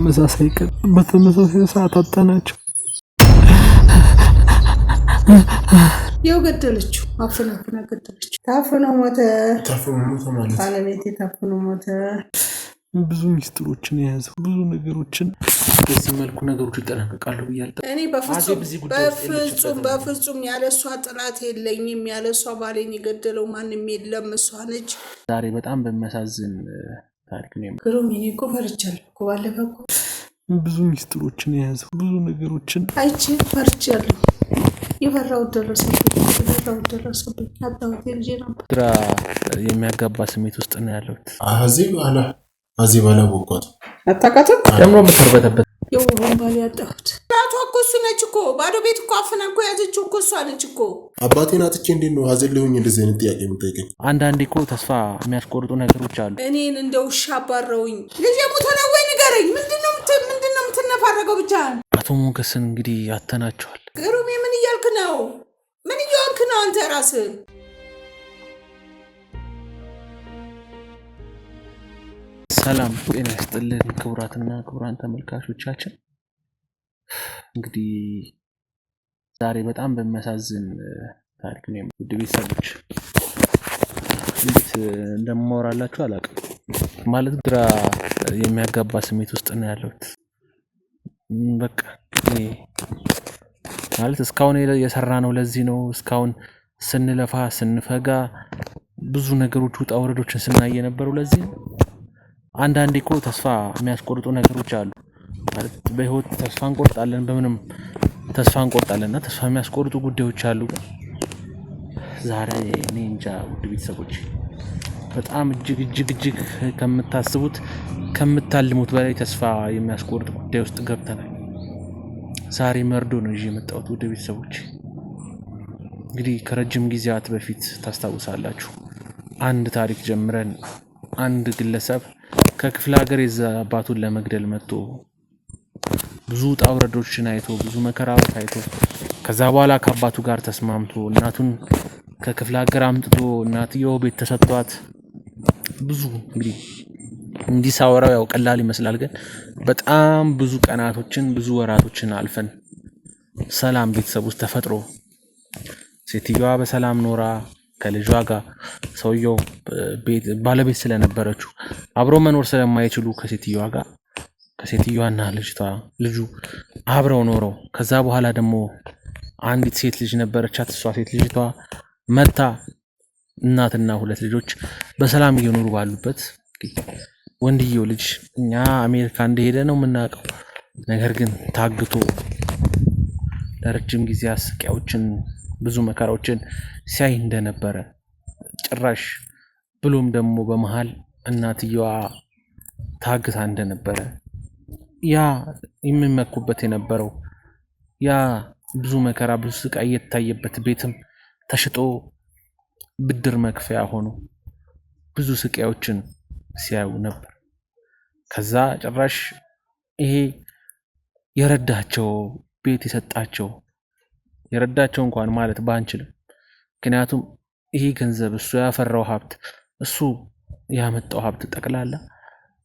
በተመሳሳይ ቀን በተመሳሳይ ሰዓት አጣናቸው። ያው ገደለችው። አፍና ገደለችው። ታፍኖ ሞተ ማለት ባለቤቴ ታፍኖ ሞተ። ብዙ ሚስጥሮችን የያዘው ብዙ ነገሮችን በዚህ መልኩ ነገሮች ይጠናቀቃሉ ብያለሁ። እኔ በፍጹም ያለሷ ጥላት የለኝም። ያለሷ ባሌን የገደለው ማንም የለም፣ እሷ ነች። ዛሬ በጣም በሚያሳዝን ታሪክ ነው። ግሩም እኔ እኮ ፈርቻለሁ እኮ ባለፈው እኮ ብዙ ሚስጥሮችን የያዘው ብዙ ነገሮችን አይቼ ፈርቻለሁ። የፈራሁት ደረሰብኝ። አጣሁት ልጄ ነበር። ግራ የሚያጋባ ስሜት ውስጥ ነው ያለሁት። አዚህ ባላ ቦኳት አታውቃትም ደግሞ የምትርበተበት የውሩን ባል ያጣሁት እናቷ እኮ እሱ ነች እኮ። ባዶ ቤት እኮ አፍና እኮ ያዘችው እኮ እሷ ነች እኮ። አባቴን አጥቼ እንዴት ነው ሀዘን ሊሆኝ እንደዚህ አይነት ጥያቄ የምጠይቀኝ? አንዳንዴ እኮ ተስፋ የሚያስቆርጡ ነገሮች አሉ። እኔን እንደ ውሻ አባረውኝ። ልጄ ሞቶ ነው ወይ ንገረኝ። ምንድነው የምትነፋረገው? ብቻ አቶ ሞገስን እንግዲህ ያተናቸዋል። ግሩሜ ምን እያልክ ነው? ምን እያልክ ነው አንተ ራስህ? ሰላም ጤና ይስጥልን ክቡራትና ክቡራን ተመልካቾቻችን፣ እንግዲህ ዛሬ በጣም በሚያሳዝን ታሪክ ነው። ውድ ቤተሰቦች እንዴት እንደማወራላችሁ አላውቅም። ማለት ግራ የሚያጋባ ስሜት ውስጥ ነው ያለሁት። በቃ ማለት እስካሁን የሰራ ነው ለዚህ ነው። እስካሁን ስንለፋ ስንፈጋ ብዙ ነገሮች ውጣ ውረዶችን ስናይ የነበረው ለዚህ ነው። አንዳንዴ እኮ ተስፋ የሚያስቆርጡ ነገሮች አሉ። ማለት በህይወት ተስፋ እንቆርጣለን፣ በምንም ተስፋ እንቆርጣለንና ተስፋ የሚያስቆርጡ ጉዳዮች አሉ። ዛሬ እኔ እንጃ ውድ ቤተሰቦች በጣም እጅግ ከምታስቡት ከምታልሙት በላይ ተስፋ የሚያስቆርጥ ጉዳይ ውስጥ ገብተናል። ዛሬ መርዶ ነው ይዤ የመጣሁት ውድ ቤተሰቦች። እንግዲህ ከረጅም ጊዜያት በፊት ታስታውሳላችሁ፣ አንድ ታሪክ ጀምረን አንድ ግለሰብ ከክፍለ ሀገር አባቱን ለመግደል መጥቶ ብዙ ውጣ ውረዶችን አይቶ ብዙ መከራዎች አይቶ ከዛ በኋላ ከአባቱ ጋር ተስማምቶ እናቱን ከክፍለ ሀገር አምጥቶ እናትየው ቤት ተሰጥቷት ብዙ እንግዲህ ሳወራው ያው ቀላል ይመስላል፣ ግን በጣም ብዙ ቀናቶችን ብዙ ወራቶችን አልፈን ሰላም ቤተሰብ ውስጥ ተፈጥሮ ሴትዮዋ በሰላም ኖራ ከልጇ ጋር ሰውየው ባለቤት ስለነበረችው አብሮ መኖር ስለማይችሉ ከሴትዮዋና ልጁ አብረው ኖረው ከዛ በኋላ ደግሞ አንዲት ሴት ልጅ ነበረቻት። እሷ ሴት ልጅቷ መታ እናትና ሁለት ልጆች በሰላም እየኖሩ ባሉበት ወንድየው ልጅ እኛ አሜሪካ እንደሄደ ነው የምናውቀው። ነገር ግን ታግቶ ለረጅም ጊዜ አስቂያዎችን ብዙ መከራዎችን ሲያይ እንደነበረ ጭራሽ ብሎም ደግሞ በመሃል እናትየዋ ታግታ እንደነበረ ያ የሚመኩበት የነበረው ያ ብዙ መከራ ብዙ ስቃይ የታየበት ቤትም ተሽጦ ብድር መክፈያ ሆኖ ብዙ ስቃዮችን ሲያዩ ነበር። ከዛ ጭራሽ ይሄ የረዳቸው ቤት የረዳቸው እንኳን ማለት ባንችልም፣ ምክንያቱም ይሄ ገንዘብ እሱ ያፈራው ሀብት እሱ ያመጣው ሀብት ጠቅላላ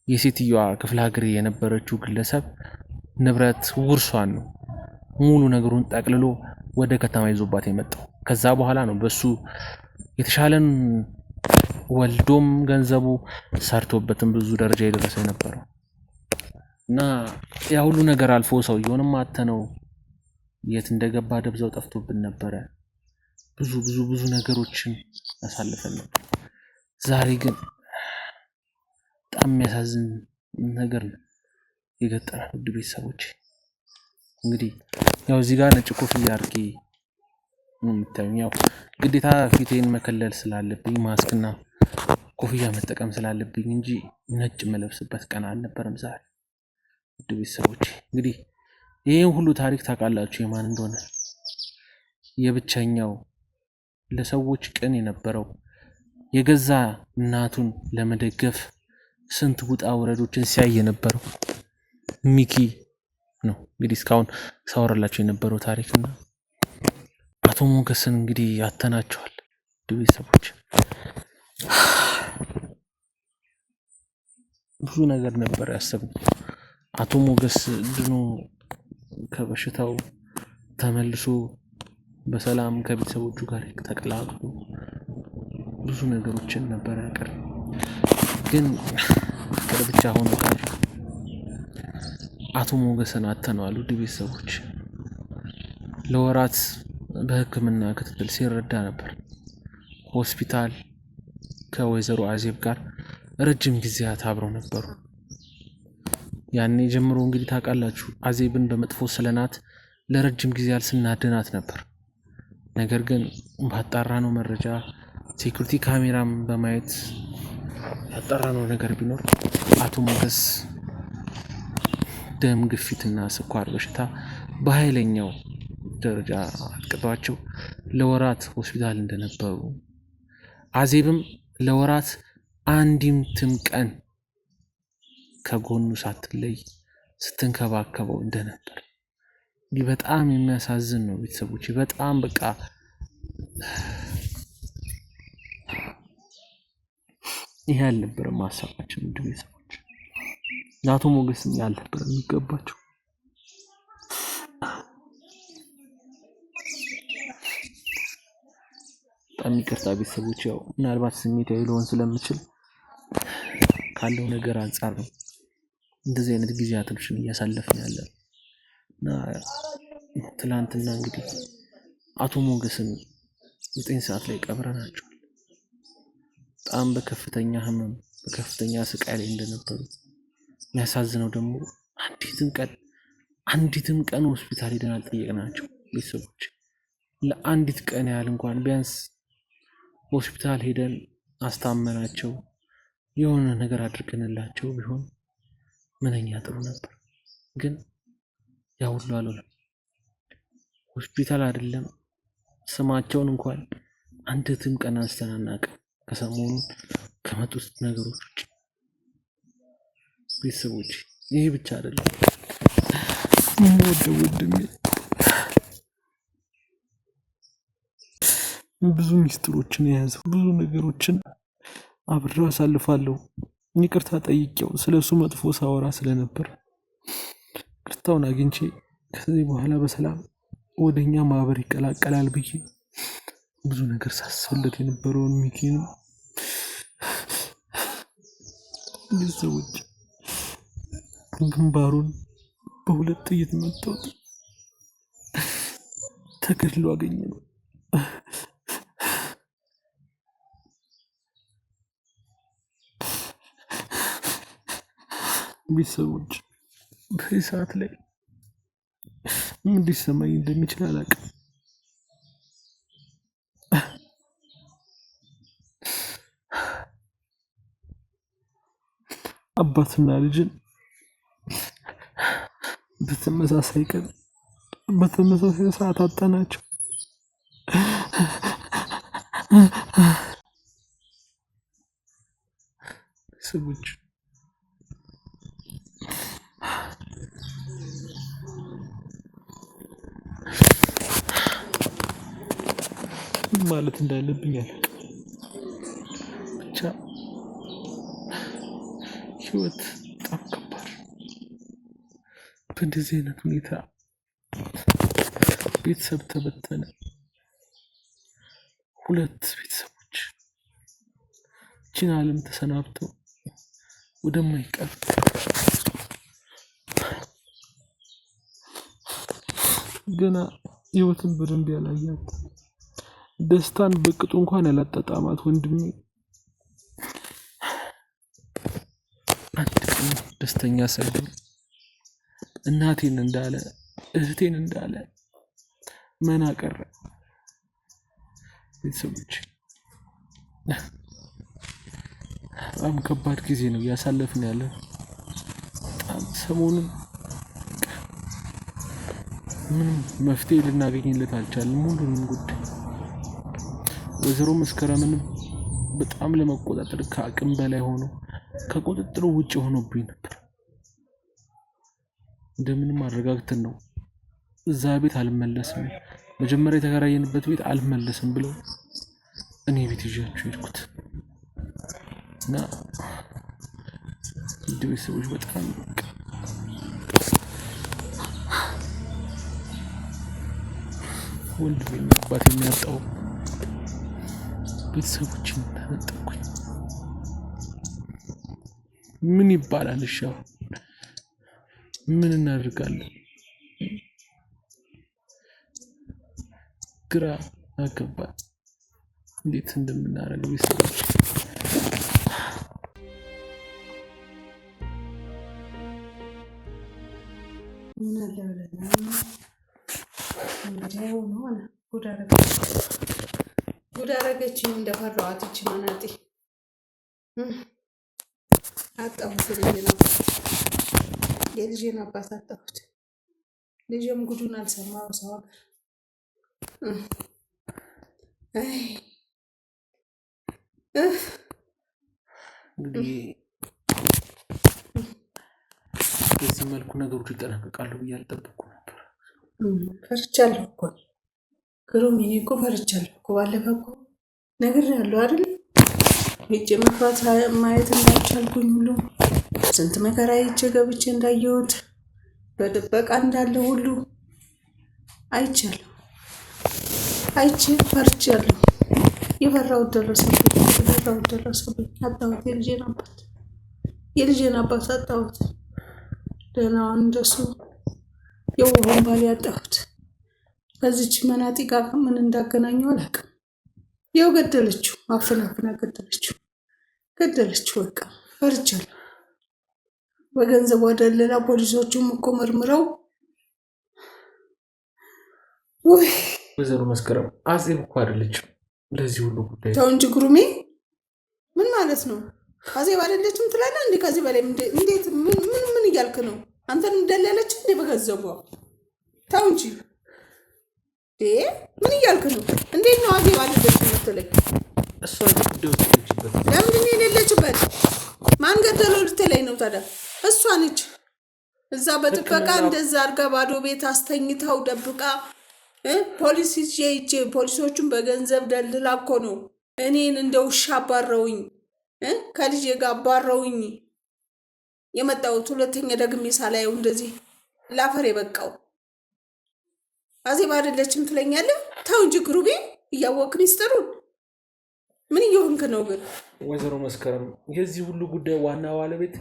የሴትዮዋ ክፍለ ሀገር የነበረችው ግለሰብ ንብረት ውርሷን ነው ሙሉ ነገሩን ጠቅልሎ ወደ ከተማ ይዞባት የመጣው። ከዛ በኋላ ነው በሱ የተሻለን ወልዶም ገንዘቡ ሰርቶበትም ብዙ ደረጃ የደረሰ የነበረው እና ያ ሁሉ ነገር አልፎ ሰውየውንም አተነው የት እንደገባ ደብዛው ጠፍቶብን ነበረ። ብዙ ነገሮችን አሳልፈን ነበር። ዛሬ ግን በጣም የሚያሳዝን ነገር ነው የገጠመን ውድ ቤተሰቦች። እንግዲህ ያው እዚህ ጋር ነጭ ኮፍያ አድርጌ ነው የምታዩኝ። ያው ግዴታ ፊቴን መከለል ስላለብኝ ማስክና ኮፍያ መጠቀም ስላለብኝ እንጂ ነጭ መለብስበት ቀን አልነበረም ዛሬ ውድ ቤተሰቦች። እንግዲህ ይሄን ሁሉ ታሪክ ታውቃላችሁ የማን እንደሆነ። የብቸኛው ለሰዎች ቅን የነበረው የገዛ እናቱን ለመደገፍ ስንት ውጣ ውረዶችን ሲያይ የነበረው ሚኪ ነው። እንግዲህ እስካሁን ሳወራላችሁ የነበረው ታሪክና አቶ ሞገስን እንግዲህ ያተናቸዋል ቤተሰቦች። ብዙ ነገር ነበር ያሰብነው፣ አቶ ሞገስ ድኖ ከበሽታው ተመልሶ በሰላም ከቤተሰቦቹ ጋር ተቀላቅሎ ብዙ ነገሮችን ነበር ያቀር ግን ብቻ ሆኖ ቀረ። አቶ ሞገስን አጥተነዋል ውድ ቤተሰቦች። ለወራት በሕክምና ክትትል ሲረዳ ነበር ሆስፒታል። ከወይዘሮ አዜብ ጋር ረጅም ጊዜያት አብረው ነበሩ። ያኔ ጀምሮ እንግዲህ ታውቃላችሁ አዜብን በመጥፎ ስለናት ለረጅም ጊዜ ስናድናት ነበር። ነገር ግን ባጣራነው መረጃ ሴኩሪቲ ካሜራም በማየት ያጣራነው ነገር ቢኖር አቶ ሞገስ ደም ግፊትና ስኳር በሽታ በኃይለኛው ደረጃ አጥቅቷቸው ለወራት ሆስፒታል እንደነበሩ፣ አዜብም ለወራት አንዲትም ቀን ከጎኑ ሳትለይ ስትንከባከበው እንደነበር ይህ በጣም የሚያሳዝን ነው ቤተሰቦች። በጣም በቃ ይሄ አልነበረም ሀሳባችን ውድ ቤተሰቦች። ለአቶ ሞገስም ያልነበረ የሚገባቸው በጣም ይቅርታ ቤተሰቦች። ያው ምናልባት ስሜታዊ ልሆን ስለምችል ካለው ነገር አንጻር ነው እንደዚህ አይነት ጊዜያቶችን እያሳለፍን ያለን እና ትላንትና እንግዲህ አቶ ሞገስን 9 ሰዓት ላይ ቀብረናቸዋል። በጣም በከፍተኛ ህመም በከፍተኛ ስቃይ ላይ እንደነበሩ የሚያሳዝነው ደግሞ አንዲትም ቀን ሆስፒታል ሄደን አልጠየቅናቸው ቤተሰቦች። ለአንዲት ቀን ያህል እንኳን ቢያንስ ሆስፒታል ሄደን አስታመናቸው የሆነ ነገር አድርገንላቸው ቢሆን ምንኛ ጥሩ ነበር። ግን ያ ሁሉ አልሆነም። ሆስፒታል አይደለም ስማቸውን እንኳን አንዲትም ቀን አንስተን አናውቅም ከሰሞኑ ከመጡት ነገሮች ውጭ ቤተሰቦች። ይሄ ብቻ አይደለም ወንድሜ ብዙ ሚስጥሮችን የያዘው ብዙ ነገሮችን አብሬው አሳልፋለሁ። ይቅርታ ጠይቄው ስለሱ መጥፎ ሳወራ ስለነበር ይቅርታውን አግኝቼ ከዚህ በኋላ በሰላም ወደኛ ማህበር ይቀላቀላል ብዬ ብዙ ነገር ሳስብለት የነበረውን ሚኪንም ቤተሰቦች ግንባሩን በ2 ጥይት መጥቶት ተገድሎ አገኘነው። ቤተሰቦች በዚህ ሰዓት ላይ ምን ሊሰማኝ እንደሚችል አላውቅም። አባትና ልጅን በተመሳሳይ ቀን በተመሳሳይ ሰዓት አጣናቸው። ቤተሰቦች ማለት እንዳለብኝ አላውቅም። ብቻ ህይወት በጣም ከባድ። በእንደዚህ አይነት ሁኔታ ቤተሰብ ተበተነ። 2 ቤተሰቦች ይህችን ዓለም ተሰናብተው ወደማይቀር ገና ህይወትን በደንብ ያላያት ደስታን በቅጡ እንኳን ያላጣጣማት ወንድሜ አንድ ቀን ደስተኛ ሳይሆን እናቴን እንዳለ እህቴን እንዳለ መና ቀረ። ቤተሰቦች በጣም ከባድ ጊዜ ነው እያሳለፍን ያለ። በጣም ሰሞኑን ምንም መፍትሄ ልናገኝለት አልቻልንም ሁሉንም ጉዳይ። ወይዘሮ መስከረምን በጣም ለመቆጣጠር ከአቅም በላይ ሆኖ ከቁጥጥሩ ውጭ ሆኖብኝ ነበር። እንደምንም አረጋግተን ነው እዛ ቤት አልመለስም፣ መጀመሪያ የተከራየንበት ቤት አልመለስም ብለው እኔ ቤት ይዣቸው ሄድኩት እና ቤተሰቦች በጣም ወንድሜና አባት የሚያጣው ቤተሰቦችን ተነጠቅኩኝ። ምን ይባላል? እሺ ምን እናደርጋለን? ግራ አገባን። እንዴት እንደምናደርግ ቤተሰቦች ጉድ አደረገችኝ። እንደፈራኋት ይህች መናጤ አጣሁት። የልጄን አባት አጣሁት። ልጄም ጉዱን አልሰማው ሰው እንግዲህ በዚህ መልኩ ነገሮች ይጠናቀቃሉ ብዬ አልጠበኩም ነበር። ፈርቻለሁ እኮ ግሩም፣ እኔ እኮ ፈርቻለሁ እኮ። ባለፈው እኮ ነግሬያለሁ አይደል? ሄጄ መግባት ማየት እንዳልቻልኩኝ ሁሉ ስንት መከራ ሄጄ ገብቼ እንዳየሁት በጥበቃ እንዳለ ሁሉ አይቻለሁ። ፈርቻለሁ። የፈራሁት ደረሰብኝ። አጣሁት የልጄን አባት አጣሁት። ደህናዋን እንደሱ የውሃን ባል ያጣሁት። ከዚች መናጢ ጋር ምን እንዳገናኘው አላውቅም። ያው ገደለችው፣ አፍና ገደለችው። በቃ ፈርቻለሁ። በገንዘብ ደለላ ፖሊሶቹም እኮ መርምረው ወይዘሮ መስከረም አዜብ እኮ አይደለችም ለዚህ ሁሉ ጉዳይ። ተው እንጂ ግሩሜ፣ ምን ማለት ነው? አዜብ አይደለችም ትላለህ እንዴ? ከዚህ በላይ እንዴት? ምን እያልክ ነው? አንተን እንደለለች እንዴ በገንዘቧ? ተው እንጂ ምን እያልክ ነው? እንዴት ነው አዜብ አይደለችም የምትለኝ? እሷ ጉዳይ ውስጥ የለችበት። ለምንድን ነው የሌለችበት? ማን ገደለው ልትለኝ ነው ታዲያ? እሷ ነች እዛ በጥበቃ እንደዛ አድርጋ ባዶ ቤት አስተኝታው ደብቃ ፖሊሶቹን በገንዘብ ደልላ እኮ ነው እኔን እንደ ውሻ አባረውኝ፣ ከልጄ ጋር አባረውኝ የመጣሁት። ሁለተኛ ደግሜ ሳላየው እንደዚህ ላፈር የበቃው። አዜብ አይደለችም ትለኛለህ? ተው እንጂ ግሩቤ፣ እያወቅህ ሚስጥሩን ምን እየሆንክ ነው ግን? ወይዘሮ መስከረም፣ የዚህ ሁሉ ጉዳይ ዋና ባለቤት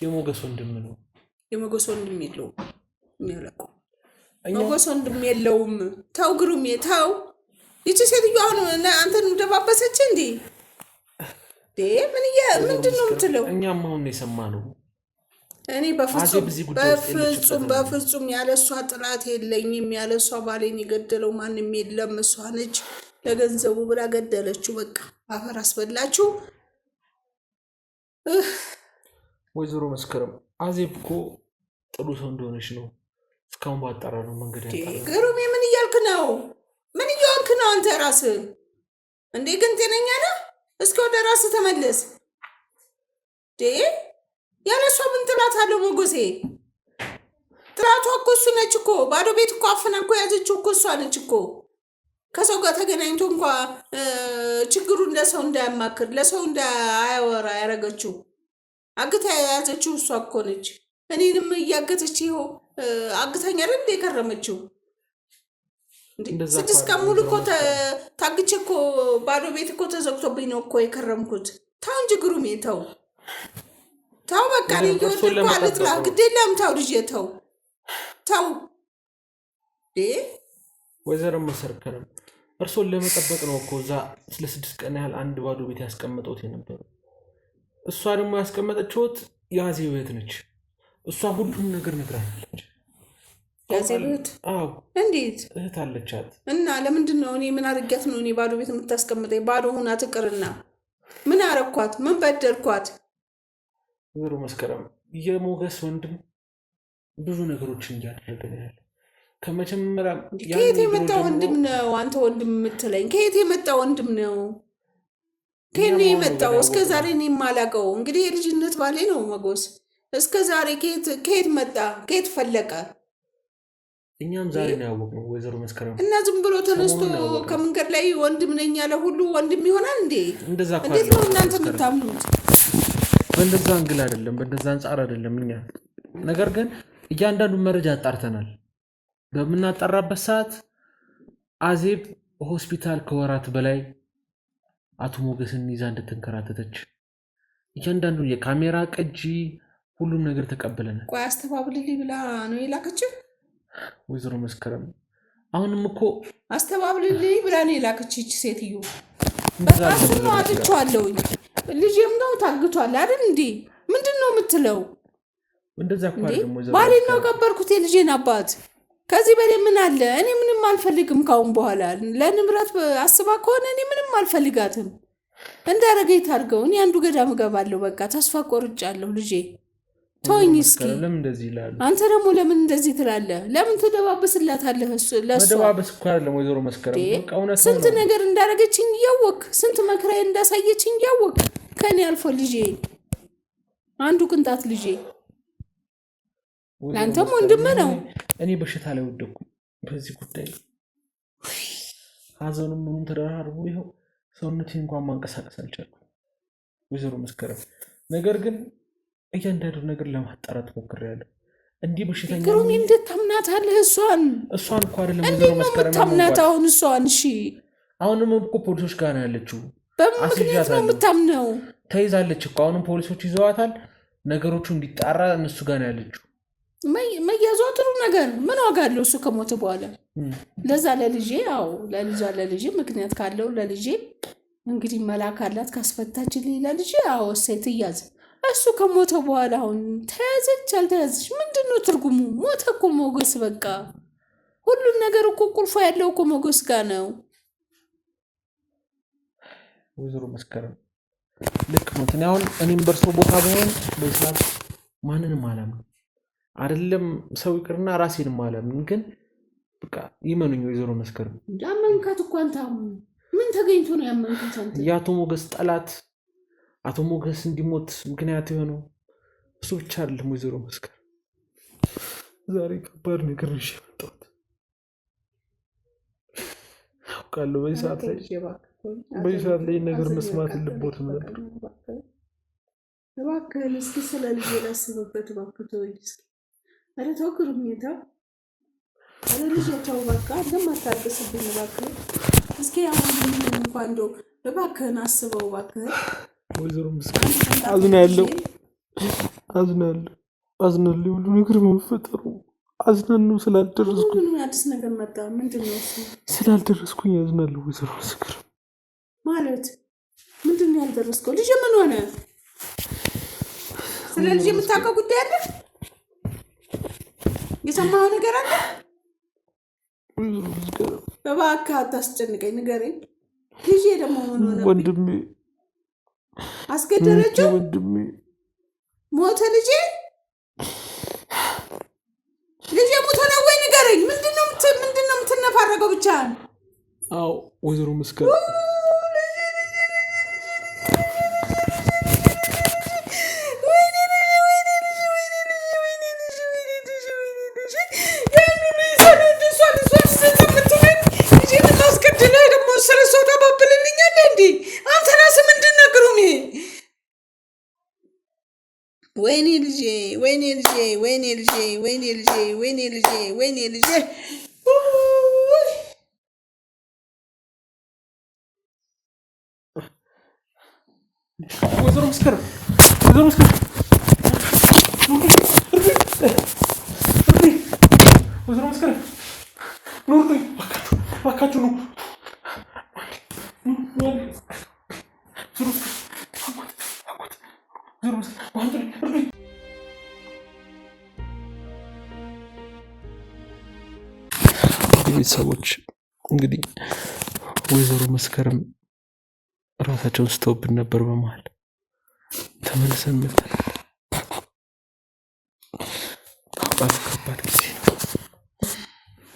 የሞገስ ወንድም ነው። የሞገስ ወንድም የለውም። የሚያለቀው ሞገስ ወንድም የለውም። ተው ግሩሜ ተው። ይቺ ሴትዮ አሁን አንተን ደባበሰች እንዴ? ምንድን ነው የምትለው? እኛም አሁን የሰማነው። እኔ በፍጹም ያለሷ ጥላት የለኝም። ያለሷ ባሌን የገደለው ማንም የለም። እሷ ነች ለገንዘቡ ብላ ገደለችው። በቃ አፈር አስበላችሁ። ወይዘሮ መስከረም፣ አዜብ እኮ ጥሩ ሰው እንደሆነች ነው እስካሁን ባጣራ ነው መንገድ ያጣራ። ግሩሜ፣ ምን እያልክ ነው? ምን እያልክ ነው አንተ ራስህ እንዴ? ግን ጤነኛ ነህ? እስኪ ወደ ራስህ ተመለስ። ያለሷ ምን ጥላት አለው ሞገሴ? ጥላቷ እኮ እሱ ነች እኮ። ባዶ ቤት እኮ አፍና እኮ ያዘችው እኮ እሷ ነች እኮ። ከሰው ጋር ተገናኝቶ እንኳ ችግሩን ለሰው እንዳያማክር ለሰው እንዳያወራ ያደረገችው አግታ የያዘችው እሷ እኮ ነች። እኔንም እያገተች ይኸው አግታኝ አይደል የከረመችው። 6 ቀን ሙሉ እኮ ታግቼ እኮ ባዶ ቤት እኮ ተዘግቶብኝ ነው እኮ የከረምኩት። ተው እንጂ ግሩሜ ተው። በቃ እየወደድኩ አልጥላ ግድ የለም። ተው ልጄ ተው። ወይዘሮ መስከረም፣ እርሶን ለመጠበቅ ነው እኮ እዛ ለ6 ቀን ያህል አንድ ባዶ ቤት ያስቀመጠውት የነበረው። እሷ ደግሞ ያስቀመጠችውት የአዜብ እህት ነች። እሷ ሁሉም ነገር ነግራለች። የአዜብ እህት? አዎ። እንዴት እህት አለቻት? እና ለምንድን ነው እኔ ምን አድርጊያት ነው እኔ ባዶ ቤት የምታስቀምጠኝ? ባዶ ሁና ትቅርና ምን አረኳት? ምን በደልኳት? ወይዘሮ መስከረም፣ የሞገስ ወንድም ብዙ ነገሮችን እያደረገ ነው ያለ። ከመጀመሪያ ከየት የመጣ ወንድም ነው አንተ ወንድም የምትለኝ? ከየት የመጣ ወንድም ነው? ከየት ነው የመጣው? እስከ ዛሬ እኔ የማላውቀው እንግዲህ የልጅነት ባሌ ነው ሞገስ። እስከ ዛሬ ከየት መጣ? ከየት ፈለቀ? እኛም ዛሬ ነው ያወቅነው ወይዘሮ መስከረም። እና ዝም ብሎ ተነስቶ ከመንገድ ላይ ወንድም ነኝ ያለ ሁሉ ወንድም ይሆናል እንዴ? እንዴት ነው እናንተ የምታምኑት? በእንደዛ አንግል አይደለም፣ በእንደዛ አንጻር አይደለም እኛ። ነገር ግን እያንዳንዱ መረጃ አጣርተናል። በምናጣራበት ሰዓት አዜብ ሆስፒታል ከወራት በላይ አቶ ሞገስን ይዛ እንድትንከራተተች እያንዳንዱ የካሜራ ቅጂ ሁሉም ነገር ተቀበለናል። ቆይ አስተባብልልኝ ብላ ነው የላከችው ወይዘሮ መስከረም። አሁንም እኮ አስተባብልልኝ ብላ ነው የላከችው እቺ ሴትዮ። በቃ እሱን ነው አጥቼዋለሁኝ። ልጄም ነው ታግቷል አይደል እንዴ? ምንድን ነው የምትለው? እንደዛ እኮ አይደለም ወይዘሮ። ባሌን ነው ቀበርኩት የልጄን አባት። ከዚህ በላይ ምን አለ? እኔ ምንም አልፈልግም ካሁን በኋላ። ለንብረት አስባ ከሆነ እኔ ምንም አልፈልጋትም። እንዳረገኝ ታርገው። እኔ አንዱ ገዳም እገባለሁ። በቃ ተስፋ ቆርጫለሁ። ልጄ ተወኝ እስኪ። ለምን እንደዚህ ይላል? አንተ ደግሞ ለምን እንደዚህ ትላለህ? ለምን ትደባበስላታለህ? ለሷ መደባበስ እኮ አይደለም ወይዘሮ መስከረም። በቃ እውነት ነው። ስንት ነገር እንዳረገችኝ እያወቅ፣ ስንት መከራዬ እንዳሳየችኝ እያወቅ፣ ከኔ አልፎ ልጄ አንዱ ቅንጣት ልጄ ለአንተም ወንድም ነው። እኔ በሽታ ላይ ወደኩ በዚህ ጉዳይ። ሀዘኑም ምኑም ተደራርቦ ይኸው ሰውነቴ እንኳን ማንቀሳቀስ አልቻልኩም ወይዘሮ መስከረም። ነገር ግን እያንዳንዱ ነገር ለማጣራት ሞክሬያለሁ። እንዲህ በሽተኛ ግሩም እንዴት ታምናታለህ? እሷን እኮ አይደለም ወይዘሮ መስከረም ታምናት። አሁን እሷን እሺ፣ አሁንም እኮ ፖሊሶች ጋር ነው ያለችው። በምን ምክንያት ነው የምታምነው? ተይዛለች እኮ አሁንም ፖሊሶች ይዘዋታል። ነገሮቹ እንዲጣራ እነሱ ጋር ነው ያለችው። መያዟ ጥሩ ነገር ምን ዋጋ አለው? እሱ ከሞተ በኋላ ለዛ ለልጄ ለልጄ ምክንያት ካለው ለልጄ እንግዲህ መላክ አላት ካስፈታችልኝ ለልጄ ሴት ትያዝ። እሱ ከሞተ በኋላ አሁን ተያዘች አልተያዘች ምንድን ነው ትርጉሙ? ሞተ እኮ ሞገስ። በቃ ሁሉም ነገር እኮ ቁልፎ ያለው እኮ ሞገስ ጋር ነው። ወይዘሮ መስከረም ልክ ነው። አሁን እኔም በእርሶ ቦታ በሆን በስላም ማንንም አላምንም። አይደለም ሰው ይቅርና ራሴንም አላምንም። ግን በቃ ይመኑኝ ወይዘሮ መስከረም። ያመንካት እኮ አንተ ምን ተገኝቶ ነው ያመንካት አንተ? የአቶ ሞገስ ጠላት አቶ ሞገስ እንዲሞት ምክንያት የሆነው እሱ ብቻ አይደለም ወይዘሮ መስከረም። ዛሬ ከባድ ነገር ነው የመጣሁት አውቃለሁ። በዚህ ሰዓት ላይ ነገር መስማት ልቦትም ነበር። እባክህን እስኪ ስለ ልጄ ላስብበት እባክህ ተወኝ እስኪ። ኧረ ተው ግሩሜታ፣ ኧረ ልጄ ተው በቃ እንደማታገስብኝ እባክህ። እስኪ አሁን እንኳን እንደው እባክህን አስበው እባክህን። ወይዘሮ መስከረም አዝናለሁ ሁሉ ነገር መፈጠሩ አዝናለሁ። ስላልደረስኩ ምንም አዲስ ነገር መጣ? ምንድን ነው እሱ? ስላልደረስኩኝ አዝናለሁ ወይዘሮ መስከረም። ማለት ምንድን ነው ያልደረስከው? ልጄ ምን ሆነ? ስለ ልጄ የምታውቀው ጉዳይ አለ? የሰማኸው ነገር አለ? እባክህ አታስጨንቀኝ፣ ንገረኝ። ልጄ ደግሞ ምን ሆነ? ወንድሜ አስገደለችው? ወንድሜ ሞተ? ልጄ ሞተ ነው ወይ? ንገረኝ። ምንድን ነው የምትነፋረገው ብቻህን? አዎ ወይዘሮ መስከረም ወይኔ ልጄ ወይኔ ልጄ ወይኔ ልጄ ወይኔ ልጄ ወይኔ ልጄ ወይኔ ልጄ። ወይዘሮ መስከረም ወይዘሮ መስከረም ወይዘሮ መስከረም ኑሩኝ እባካችሁ ነው ቤተሰቦች። እንግዲህ ወይዘሮ መስከረም ራሳቸውን ስተውብን ነበር። በመሀል ተመልሰን መጣን። ከባድ ጊዜ ነው።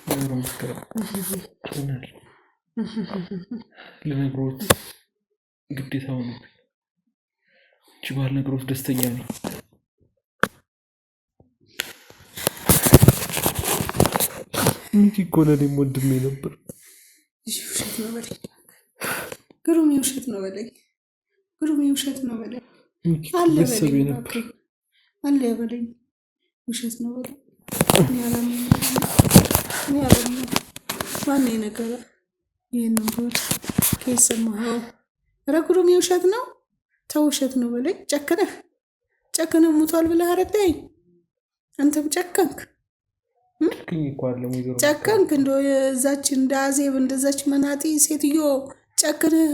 ወይዘሮ መስከረም ለነገሮት ግዴታ ሆነብኝ። እቺ ባል ነገሮች ደስተኛ ነኝ። ሚኪ እኮ ለእኔም ወንድሜ ነበር። ውሸት ነው በለኝ ግሩሜ፣ ውሸት ነው በለኝ ግሩሜ፣ ውሸት ነው በለኝ። አለ በለኝ አለ በለኝ፣ ውሸት ነው በለኝ። ማን የነገረህ? ይህንን ጉድ ከሰማኸው ረጉሩም ውሸት ነው። ተው ውሸት ነው በላይ ጨክነህ ሙቷል ብለህ አረዳኝ። አንተም ጨከንክ ጨከንክ። እንደ እዛች እንደ አዜብ እንደዛች መናጢ ሴትዮ ጨክነህ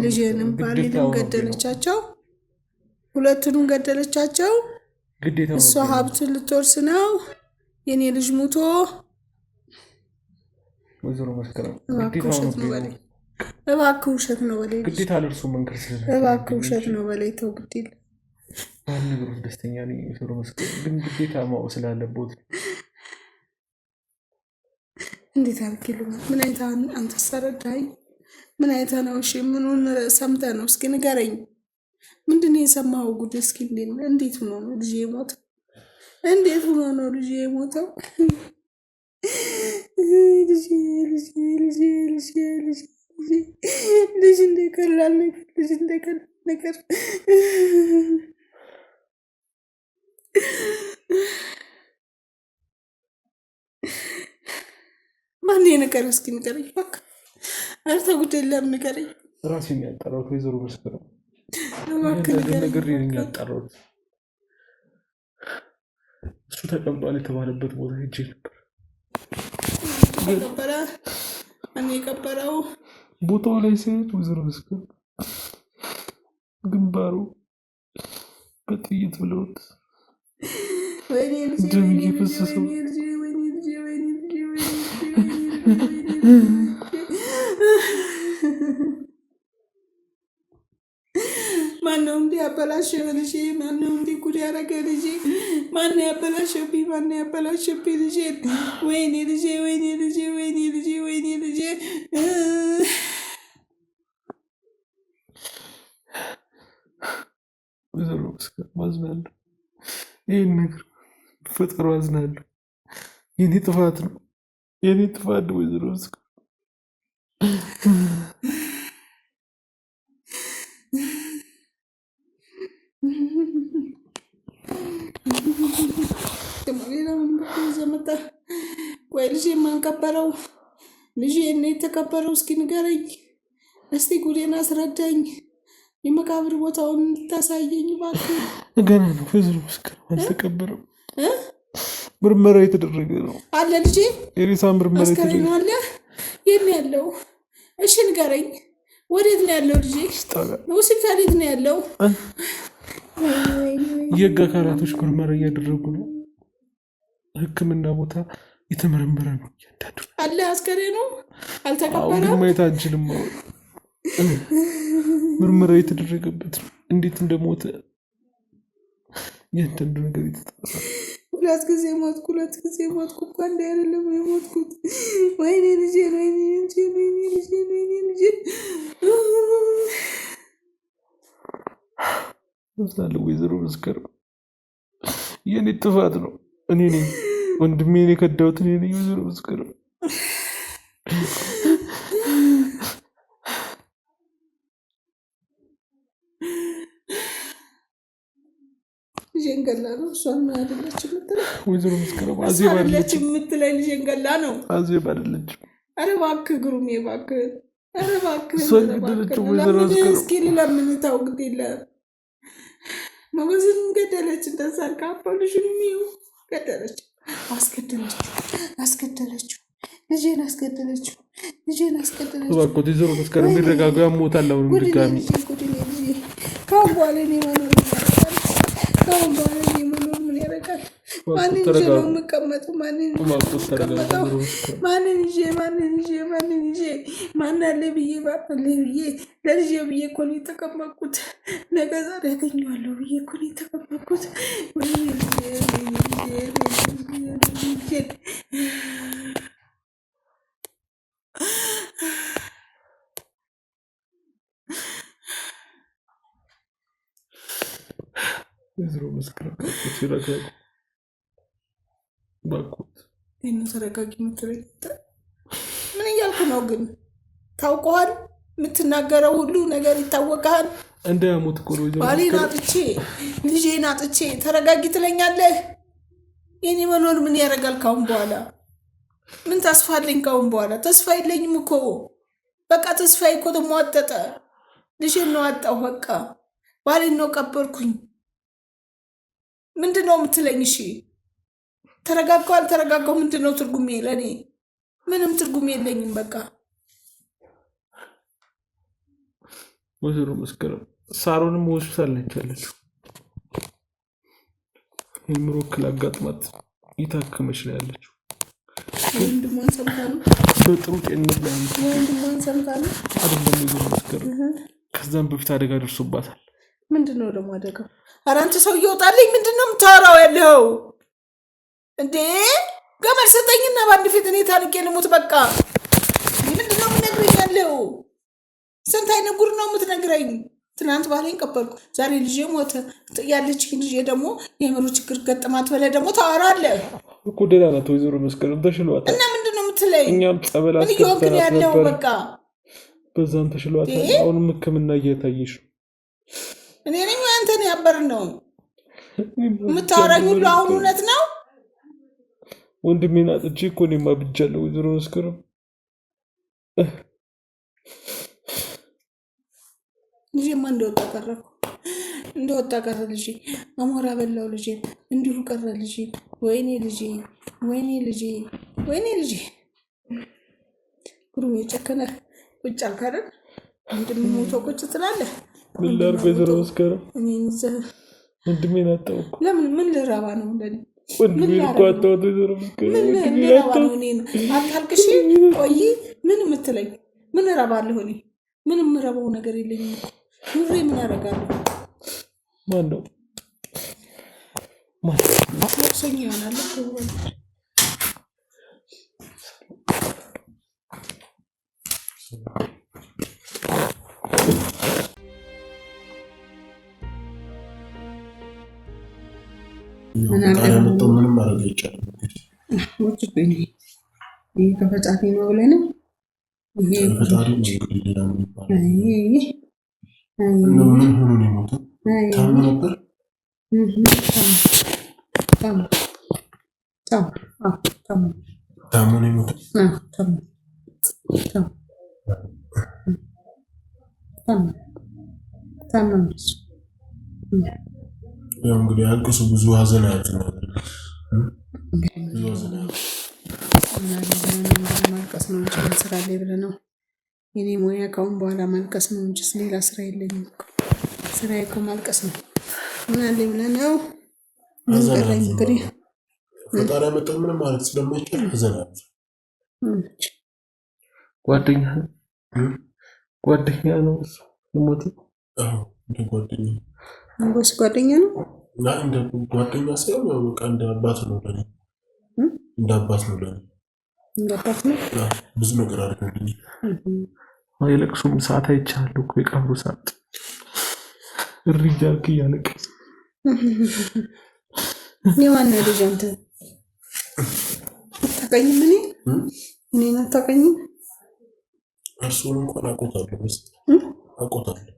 ልጄንም ባሌንም ገደለቻቸው፣ ሁለቱንም ገደለቻቸው። እሷ ሀብቱን ልትወርስ ነው። የኔ ልጅ ሙቶ እባክህ ውሸት ነው በላይ ግዴታ ለእርሱ መንከር እባክህ ውሸት ነው በላይ ተው ግድ የለም። ነገሮች ደስተኛ ነኝ። ወይዘሮ መስቀል ግን ግዴታ ማወቅ ስላለበት እንዴት አልክሉ? ምን አይታ አንተ ሰረዳኝ? ምን አይታ ነው? እሺ ምኑን ሰምተህ ነው? እስኪ ንገረኝ። ምንድን ነው የሰማኸው ጉድ? እስኪ እንዴት ሆኖ ነው ልጄ የሞተው? እንዴት ሆኖ ነው ልጄ የሞተው? ልጅ እንደቀላል ነገር ልጅ እንደቀላል ነገር ማን ነገር እስኪ ንገረኝ እባክህ። ኧረ ተው ጉድ የለም ንገረኝ። ራሴን ያጣራሁት ወይዘሮ መስቀል እባክህ ንገረኝ። ነገር ያጣራሁት እሱ ተቀምጧል የተባለበት ቦታ ሄጄ ነበር። ነበረ እኔ የቀበረው ቦታው ላይ ሲሄድ ወይዘሮ መስቀል ግንባሩ በጥይት ብለውት ደም እየፈሰሰው ማነው እንዲህ ያበላሸው ልጄ? ማነው እንዲህ ጉድ ያደረገ ልጄ? ማነው ያበላሸብኝ? ማነው ያበላሸብኝ ልጄ? ወይኔ ልጄ፣ ወይኔ ልጄ፣ ወይኔ ልጄ፣ ወይኔ ልጄ። ወይዘሮ መስቀል አዝናለሁ። ይህን ነገር ፈጠሩ አዝናለሁ። የኔ ጥፋት ነው፣ የኔ ጥፋት ነው ወይዘሮ መስቀል። ዘመጣ ወይ ልጄ ማን ቀበረው? ልጄ እኔ የተቀበረው እስኪ ንገረኝ እስቲ፣ ጉዴን አስረዳኝ። የመቃብር ቦታውን ታሳየኝ እባክህ። ገና ነው ወይዘሮ መስቀል፣ አልተቀበረም። ምርመራ የተደረገ ነው አለ ልጄ። የሬሳ ምርመራ የተደረገ አለ። የት ነው ያለው? እሺ ንገረኝ። ወዴት ነው ያለው ልጄ? ሆስፒታል የት ነው ያለው? የህግ አካላቶች ምርመራ እያደረጉ ነው። ሕክምና ቦታ የተመረመረ ነው። እያንዳንዱ አለ። አስከሬኑ አልተቀበረም። አሁን ማየት አንችልም። ምርመራ የተደረገበት ነው። እንዴት እንደሞተ እያንዳንዱ ነገር የተጣራ። ሁለት ጊዜ ሞትኩ እኮ አንዴ አይደለም የሞትኩት። ወይኔ ልጄ፣ ወይኔ ልጄ፣ ወይኔ ልጄ፣ ወይኔ ልጄ። ወስዳለሁ ወይዘሮ መስቀል፣ የኔ ጥፋት ነው። እኔ ነኝ ወንድሜን የከዳሁት፣ እኔ ነኝ ወይዘሮ መስቀል። ልጄን ገላ ነው። እሷን አይደለች የምትለኝ ወይዘሮ መስቀል፣ አዜብ አይደለች የምትለኝ። ልጄን ገላ ነው። አዜብ አይደለችም። ኧረ እባክህ ግሩሜ፣ እባክህ፣ ኧረ እባክህ። እሷን ገደለችው ወይዘሮ መስቀል። እስኪ ልለምን፣ ተው ግድ የለም። ሞገስን ገደለች። እንደዛ አልካባ ልጁን ገደለች፣ አስገደለችው። ልጄን አስገደለችው። እባክዎት ወይዘሮ መስቀል የሚረጋጉ ያሞታል። አሁንም ድጋሚ ከአሁን በኋላ እኔ ምን ያደርጋል? ማንን ይዤ ነው የምቀመጠው? ማንን ይዤ ማን አለ ብዬ ለልጄ ብዬ እኮ ነው የተቀመጥኩት። ነገ ዛሬ ያገኘዋለሁ ብዬ እኮ ነው የተቀመጥኩት። ወይዘሮ መስቀል ተረጋጉ እባክዎት። ይህን ተረጋጊ የምትለኝ ምን እያልኩ ነው? ግን ታውቀዋል። የምትናገረው ሁሉ ነገር ይታወቃል። እንዳያሞት እኮ ነው። ባሌን አጥቼ ልጄን አጥቼ ተረጋጊ ትለኛለህ? የኔ መኖር ምን ያደርጋል ካሁን በኋላ? ምን ተስፋ አለኝ ካሁን በኋላ? ተስፋ የለኝም እኮ በቃ ተስፋዬ እኮ ተሟጠጠ። ልጄን ነው አጣሁ። በቃ ባሌን ነው ቀበርኩኝ። ምንድን ነው የምትለኝ? እሺ ተረጋጋው አልተረጋጋው ምንድን ነው ትርጉሜ? ለእኔ ምንም ትርጉም የለኝም። በቃ ወይዘሮ መስከረም ሳሮንም ሆስፒታል ነች ያለችው። የአእምሮ እክል አጋጥማት እየታከመች ነው ያለችው። ወንድሟን ሰምታ ነው በጥሩ ጤንነት ላይ ነው። ወንድሟን ሰምታ ነው አይደለም ወይዘሮ መስከረም፣ ከዛም በፊት አደጋ ደርሶባታል። ምንድን ነው ደግሞ አደጋው? ኧረ አንተ ሰው እየወጣልኝ ምንድን ነው የምታወራው ያለው እንዴ? ገመድ ስጠኝና በአንድ ፊት እኔ ታንቄ ልሙት። በቃ ምንድን ነው የምነግረኝ ያለው? ስንት አይነት ጉድ ነው የምትነግረኝ? ትናንት ባሌን ቀበልኩ፣ ዛሬ ልጄ ሞተ። ያለች ልጄ ደግሞ የአእምሮ ችግር ገጠማት ብለህ ደግሞ ታወራለህ እኮ። ደህና ናት ወይዘሮ መስከረም ተሽሏታል። እና ምንድን ነው የምትለኝ? እኛም ጸበል ምን እየወግን ያለው? ነበር፣ በቃ በዛም ተሽሏታል። አሁንም ሕክምና እየታየሽ ነው። እኔ ነኝ ወይ አንተ ነህ ያበርን ነው የምታወራኝ ሁሉ? አሁን እውነት ነው? ወንድሜን አጥቼ እኮ እኔማ ብጃለሁ ወይዘሮ መስከረም። ልጄማ እንደወጣ ቀረኩ፣ እንደወጣ ቀረ ልጄ። አሞራ በላው ልጄ፣ እንዲሁ ቀረ ልጄ። ወይኔ ልጄ፣ ወይኔ ልጄ፣ ወይኔ ልጄ። ጉሩም የጨከነ ቁጭ አልክ አይደል? እንደምሞቶ ቁጭ ትላለህ። ምን ላድርግ ወይዘሮ መስከረም? ወንድሜን አጣሁ እኮ። ለምን? ምን ልረባ ነው እንደኔ? ወንድሜን እኮ አጣሁት ወይዘሮ መስከረም። ምን ልረባ ነው? እኔን አታልቅሽ። ቆይ ምን የምትለኝ? ምን እረባለሁ እኔ? ምንም የምረባው ነገር የለኝም። ኑሬ ምን ያደርጋለሁ? ማን ነው ለቅሶኝ ይሆናል። ምንም ማድረግ አይቻልም። ይህ ከፈጣሪ ነው ብለን ፈጣሪ ነው እንግዲህ ሌላ ምን ይባላል? ምን ሆኖ ነው የሞተው? ታሞ ነበር። ታሞ ነው የሞተው። ያው እንግዲህ አልቅሱ። ብዙ ሀዘን ያዙ ማልቀስ ነው እንጂ ስራ ላይ ብለህ ነው። የኔ ሙያ ካሁን በኋላ ማልቀስ ነው እንጂ ሌላ ስራ የለኝም። ስራ እኮ ማልቀስ ነው። ምን አለ ብለህ ነው? ቀረኝ እንግዲህ ፈጣሪ ያመጣው ምንም ማለት ስለማይቻል ሀዘን ያዙ። ጓደኛ ነው ሞት። እንደ ጓደኛ ንጉስ ጓደኛ ነው እና እንደ ጓደኛ ሳይሆን በቃ እንደ አባት ነው ለኔ። እንደ አባት ነው ለኔ። እንደ አባት ነው። ብዙ ነገር አድርጎልኝ። የለቅሶም ሰዓት አይቻለሁ እኮ የቀብሩ ሰዓት እሪ እያልክ እያለቀስ የማነው ልጅ አንተ? አታውቀኝም? እኔን አታውቀኝም? እርሱን እንኳን አውቆታለሁ አውቆታለሁ።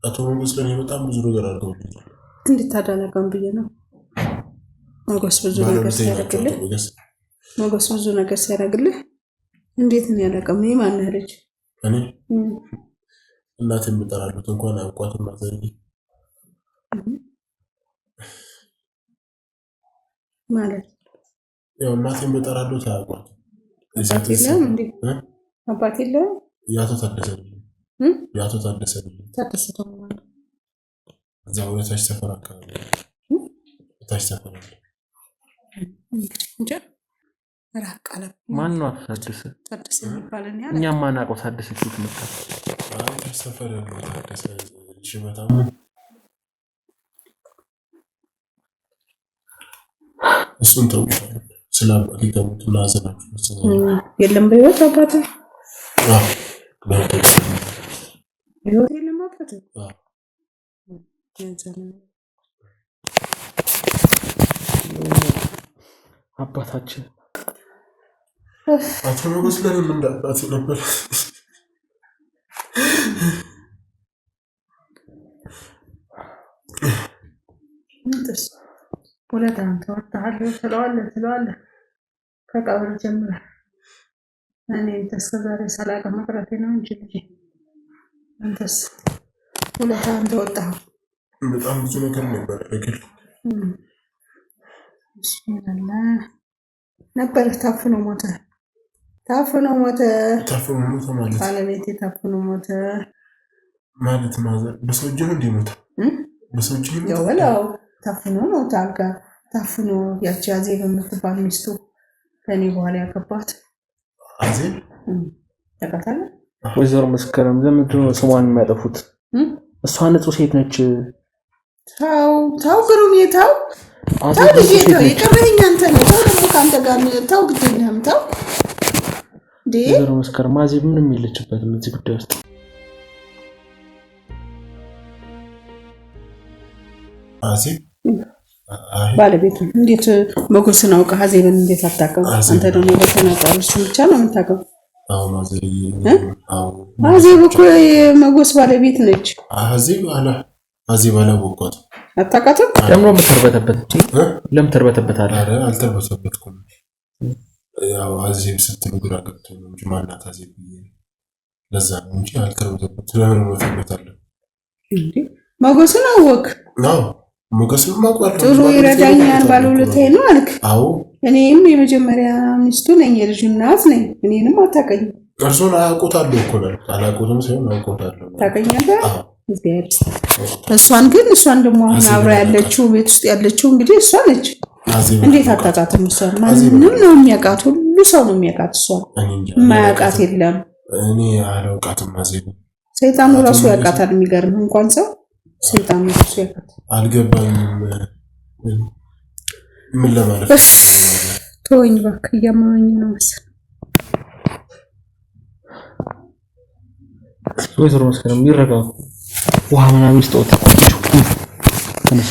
አቶ ሞገስ ለኔ በጣም ብዙ ነገር አድርገውልኛል። እንዴት ታዳለቀም ብዬ ነው። ሞገስ ብዙ ነገር ሲያደርግልህ እንዴት ነው ያለቀም? እኔ ማነህ ልጅ? እኔ እናት የምጠራሉት እንኳን አውቋትም አዘኝ ማለት ያው እናቴን በጠራሉት አያውቋት። አባት የለም እንዴ? አባት የለም። ያቶ ታደሰ ተማማ እዛው ወታች ሰፈር አካባቢ ወታች ሰፈር አለ እንጂ ራቅ አለ። ማን ነው ታደሰ የሚባለው? እኛም ማናውቀው ታደሰ ፊት መጣ። ወታች ሰፈር ያለው ታደሰ ሽበታሙ እሱን ተውሻለሁ። ስለ አባቴ ተውት እና አዘናችሁ የለም በህይወት አባቴ በህይወት የለም አባቴ አባታችን አቶ ሞገስ ለኔም እንደ አባቴ ነበር። ወለታን ተወጣለ ትለዋለህ ከቀብር ጀምሮ እኔ ተስከዛሬ ሰላጣ መቅረቴ ነው እንጂ ልጅ አንተስ ሁለት አንተ ወጣህ። በጣም ብዙ ነገር ነበር ለግል ነበር። ታፍኖ ሞተ ማለት ባለቤቴ ታፍኖ ሞተ ማለት ማዘር በሰው እጅ ነው እንደሞተ በሰው እጅ ነው ያው ታፍኖ ነው ታልጋ ታፍኖ ያቺ አዜብ የምትባል ሚስቱ ከኔ በኋላ ያገባት አዜብ ተከታለ ወይዘሮ መስከረም ለምንድን ነው ስሟን የሚያጠፉት? እሷ ንጹህ ሴት ነች። ታው ግሩም የታው ልጅ የቀረኝ አንተ ነው። ታው ደግሞ ካንተ ጋር ታው ግዴለህም ታው ወይዘሮ መስከረም አዜብ ምንም የለችበትም እዚህ ጉዳይ ውስጥ። አዜብ ባለቤቱ እንዴት ሞገስን አውቀህ አዜብን እንዴት አታውቅም? አንተ ደግሞ በተናጠል እሱ ብቻ ነው የምታውቀው። አዜብ እኮ የሞገስ ባለቤት ነች። አዜብ አላወቋት አታውቃትም? ለምን ተርበተበታለህ? አልተርበተበትኩም። ያው አዜብ ስትሉ ግራ ገብቶኝ ነው እንጂ ማናት አዜብ ለዛ ነው እንጂ አልተርበተበትኩም። ለምን ወጥበታለሁ እንዴ? ሞገስን አወቅ? አዎ ሞገስን ማቋረጥ ጥሩ ይረዳኛል ባለውለታዬ ነው አልክ? አዎ እኔም የመጀመሪያ ሚስቱ ነኝ፣ የልጅ እናት ነኝ። እኔንም አታውቀኝም። እርሱን አያውቁታለሁ እኮ ነው። አላውቁትም ሳይሆን አውቁታለሁ። ታውቀኛለህ? እሷን ደግሞ አብራ ያለችው ቤት ውስጥ ያለችው እንግዲህ እሷ ነች። እንዴት አታውቃትም? እሷን ማንም ነው የሚያውቃት፣ ሁሉ ሰው ነው የሚያውቃት። እሷን የማያውቃት የለም። እኔ አላውቃትም። አዜብ ሰይጣኑ ራሱ ያውቃታል። የሚገርም እንኳን ሰው ሰይጣኑ ራሱ ያውቃታል። አልገባኝም ምን ለማለት ተወኝ እባክህ፣ እያመመኝ ነው መሰለኝ። ወይዘሮ መስከረም ይረጋጉ። ውሃ ምናምን ስጦት ትንሽ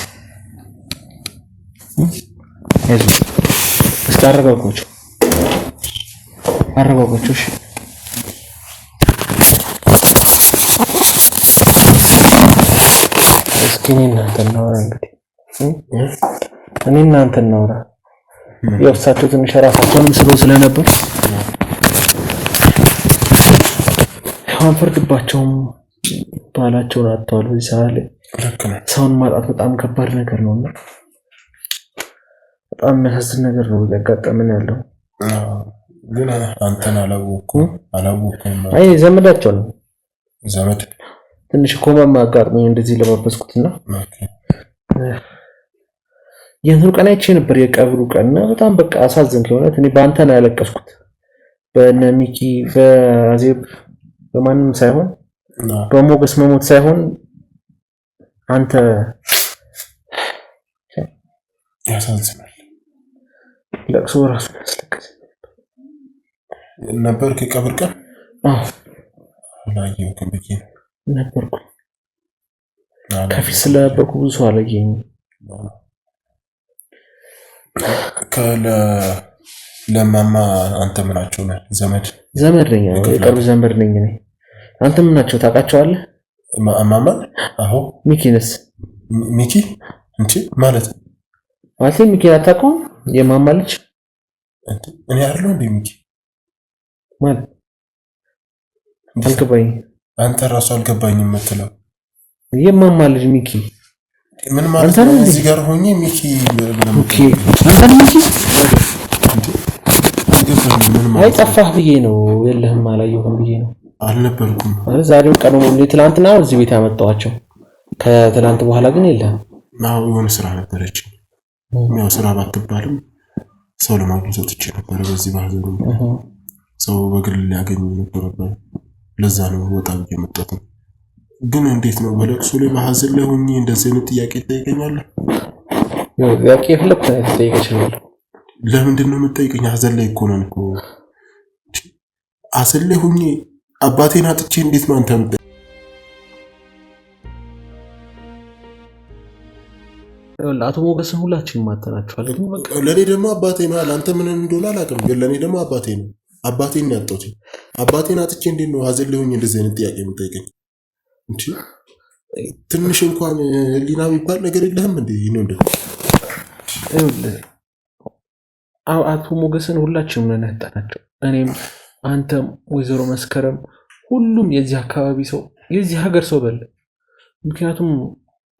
እስኪ አረጋጓቸው። እሺ እስኪ እኔ እናንተ እናውራ። ያው እሳቸው ትንሽ ራሳቸውንም ስለው ስለነበር አንፈርድባቸውም። ባላቸውን አጥተዋል። በዚህ ሰዓት ላይ ሰውን ማጣት በጣም ከባድ ነገር ነውና በጣም የሚያሳዝን ነገር ነው ያጋጠመን ያለው። ግን አንተን አላወኩም። አይ ዘመዳቸው ነው። ዘመድ ትንሽ ኮማማ አጋጥሞኝ እንደዚህ ለማበስኩትና የእንትኑ ቀን አይቼ ነበር የቀብሩ ቀንና በጣም በቃ አሳዘንክ። የሆነት እኔ በአንተ ነው ያለቀስኩት፣ በእነ ሚኪ በአዜብ በማንም ሳይሆን በሞገስ መሞት ሳይሆን አንተ ያሳዝናል። ለቅሶ ራሱ ያስለቅስ ነበር። ከቀብር ቀን አላየሁም ነበርኩ። ከፊት ስለነበርኩ ብዙ ሰው አላየኝም። ለማማ አንተ ምናቸው ነህ? ዘመድ ነኝ። የቅርብ ዘመድ ነኝ እኔ። አንተ ምን ናቸው? ታውቃቸዋለህ? ማማ? አዎ። ሚኪንስ? ሚኪ እንዴ ማለት ሚኪን አታውቀውም? የማማ ልጅ እኔ አይደለሁ እንዴ ሚኪ ማለት አልገባኝም። አንተ ራሱ አልገባኝም የምትለው የማማ ልጅ ሚኪ ምን ማለት ነው? እዚህ ጋር ሆኜ ሚኪ ኦኬ፣ አንተ ሚኪ አይ ጠፋህ ብዬ ነው። የለህም አላየሁም ብዬ ነው። አልነበርኩም። ዛሬው ቀኑ ትላንትና እዚህ ቤት ያመጣኋቸው፣ ከትላንት በኋላ ግን የለህም። አዎ የሆነ ስራ ነበረች። ያው ስራ ባትባልም ሰው ለማግኘት ወጥቼ ነበር። በዚህ ባህዘኑ ሰው በግል ሊያገኝ ነበር። ለዛ ነው ወጣ ብዬ መጣሁ። ግን እንዴት ነው በለቅሶ ላይ በሐዘን ላይ ሆኜ እንደዚህ አይነት ጥያቄ ትጠይቀኛለህ? ጥያቄ ፍለክ ትጠይቀኛለህ? ለምንድን ነው የምትጠይቀኝ? ሐዘን ላይ እኮ ነን እኮ። ሐዘን ላይ ሆኜ አባቴን አጥቼ እንዴት ነው አንተ የምትጠይቀኝ? አቶ ሞገስን ሁላችንም ማተናቸዋል። ግን በቃ ለኔ ደግሞ አባቴ ነው። አንተ ምን እንደሆነ አላውቅም፣ ግን ለኔ ደግሞ አባቴ ነው። አባቴን ያጣሁት አባቴን አጥቼ እንዴት ነው ሐዘን ላይ ሆኜ እንደዚህ አይነት ጥያቄ የምትጠይቀኝ? እንዴ ትንሽ እንኳን ህሊና የሚባል ነገር የለህም እንዴ? ነው እንዴ? አቶ ሞገስን ሁላችንም ነን ያጣናቸው። እኔም፣ አንተም፣ ወይዘሮ መስከረም፣ ሁሉም የዚህ አካባቢ ሰው የዚህ ሀገር ሰው በለ። ምክንያቱም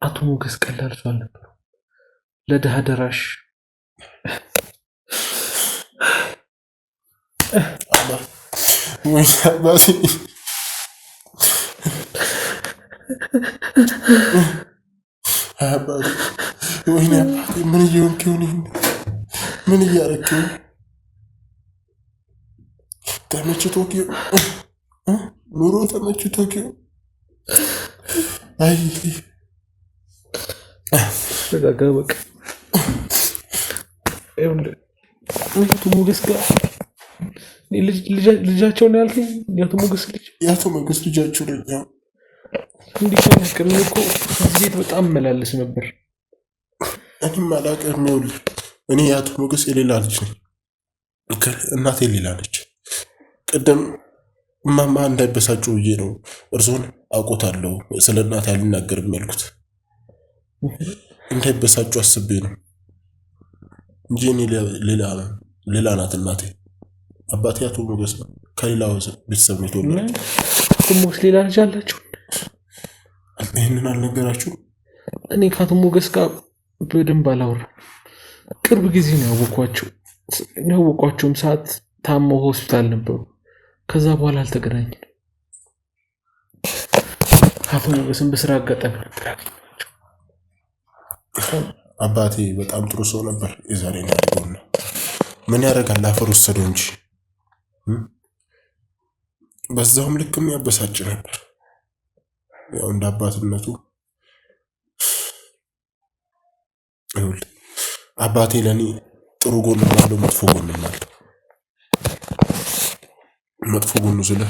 አቶ ሞገስ ቀላል ሰው አልነበሩ። ለድሃ ደራሽ ወይኔ አባቴ ምን እየሆንክ ይሆን? ምን እያረክ ይሆን? ተመችቶክ ይሆን? ኑሮ ተመችቶክ ይሆን? አይ ተጋጋ በቃ አቶ ሞገስ ጋር ልጃቸውን ያልከኝ የአቶ ሞገስ ልጅ የአቶ ሞገስ ልጃቸው ነኝ። እንዲከናቀር እኮ እዚህ ቤት በጣም መላለስ ነበር። እኔም አላውቅም። ይኸውልህ እኔ የአቶ ሞገስ የሌላ ልጅ ነኝ። እናቴ ሌላ ነች። ቅድም እማማ እንዳይበሳጩ ብዬ ነው እርሶን አውቆታለሁ ስለ እናቴ አልናገርም ያልኩት። እንዳይበሳጩ አስቤ ነው እንጂ እኔ ሌላ ናት እናቴ። አባቴ አቶ ሞገስ ነው። ከሌላ ቤተሰብ ነው የተወለደው። አቶ ሞገስ ሌላ ልጅ አላቸው? ይህንን አልነገራችሁም? እኔ ከአቶ ሞገስ ጋር በደንብ አላወራም። ቅርብ ጊዜ ነው ያወኳቸው። ያወቋቸውም ሰዓት ታመው ሆስፒታል ነበሩ። ከዛ በኋላ አልተገናኘንም። አቶ ሞገስን በስራ አጋጣሚ ነበር ያገኘኋቸው። አባቴ በጣም ጥሩ ሰው ነበር። የዛሬ ያደርገውና ምን ያደርጋል አፈር ወሰደው እንጂ በዛውም ልክም ያበሳጭ ነበር። ያው እንደ አባትነቱ ይኸውልህ አባቴ ለኔ ጥሩ ጎን አለው፣ መጥፎ ጎን አለው። መጥፎ ጎኑ ስለ